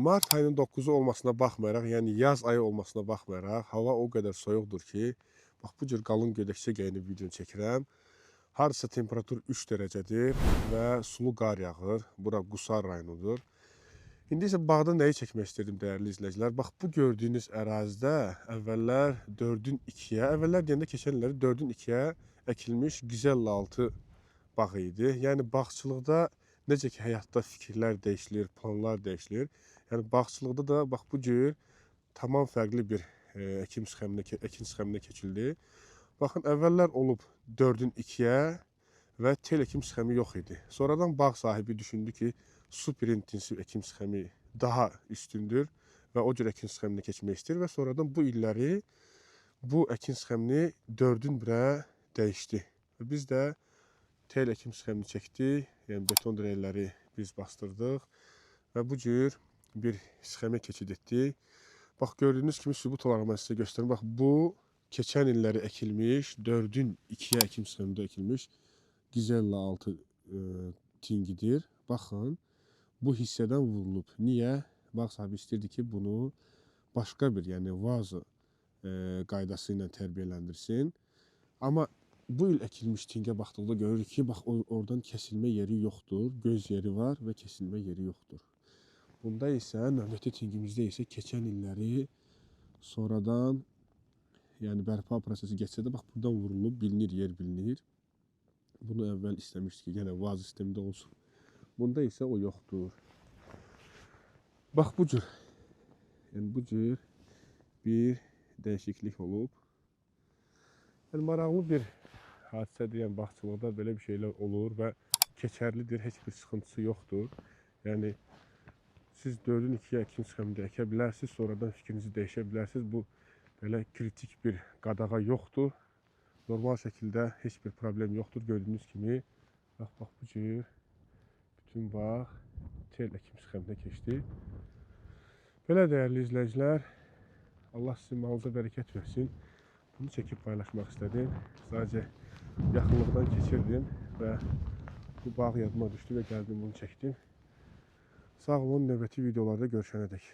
Mart ayının 9-u olmasına baxmayaraq, yəni yaz ayı olmasına baxmayaraq, hava o qədər soyuqdur ki, bax bu cür qalın gödəkçə geyinib video çəkirəm. Hardasa temperatur 3 dərəcədir və sulu qar yağır. Bura Qusar rayonudur. İndi isə bağda nəyi çəkmək istədim dəyərli izləyicilər? Bax bu gördüyünüz ərazidə əvvəllər 4-ün 2-yə, əvvəllər deyəndə keçən illəri 4-ün 2-yə əkilmiş Gizella altı bağ idi. Yəni bağçılıqda necə ki həyatda fikirlər dəyişilir, planlar dəyişilir. Yəni bağçılıqda da bax bu cür tamam fərqli bir əkin sxeminə keçildi. Baxın, əvvəllər olub 4-ün 2-yə və tel əkin sxemi yox idi. Sonradan bağ sahibi düşündü ki, super intensiv əkin sxemi daha üstündür və o cür əkin sxeminə keçmək istəyir və sonradan bu illəri bu əkin sxemini 4-ün 1-ə dəyişdi. Və biz də tel əkin sxemini çəkdik, yəni beton dirəkləri biz bastırdıq və bu cür bir sxemə keçid etdik. Bax, gördüyünüz kimi sübut olaraq mən sizə göstərim. Bax, bu keçən illəri əkilmiş, 4-ün 2-yə əkin sxemində əkilmiş Gizella altı tingidir. Baxın, bu hissədən vurulub. Niyə? Bağ sahibi istəyirdi ki, bunu başqa bir, yəni vazo qaydası ilə tərbiyələndirsin. Amma bu il əkilmiş tingə baxdıqda görürük ki, bax oradan kəsilmə yeri yoxdur, göz yeri var və kəsilmə yeri yoxdur. Bunda isə, növbəti tingimizdə isə keçən illəri sonradan, yəni bərpa prosesi geçsə də, bax buradan vurulub, bilinir, yer bilinir. Bunu əvvəl istəmişdik ki, yenə vaz sistemində olsun. Bunda isə o yoxdur. Bax bu cür, yəni bu cür bir dəyişiklik olub. Yəni maraqlı bir hadisədir, yəni bağçılıqda belə bir şeylər olur və keçərlidir, heç bir sıxıntısı yoxdur. Yəni siz 4-ün 2-yə əkin sxemində əkə bilərsiniz, sonradan fikrinizi dəyişə bilərsiniz. Bu belə kritik bir qadağa yoxdur. Normal şəkildə heç bir problem yoxdur. Gördüyünüz kimi, bax bu cür bütün bağ tel əkin sxeminə keçdi. Belə dəyərli izləyicilər, Allah sizin malınıza bərəkət versin. Bunu çəkib paylaşmaq istədim. Sadəcə yaxınlıqdan keçirdim və bu bağ yadıma düşdü və gəldim bunu çəkdim. Sağ olun, növbəti videolarda görüşənədək.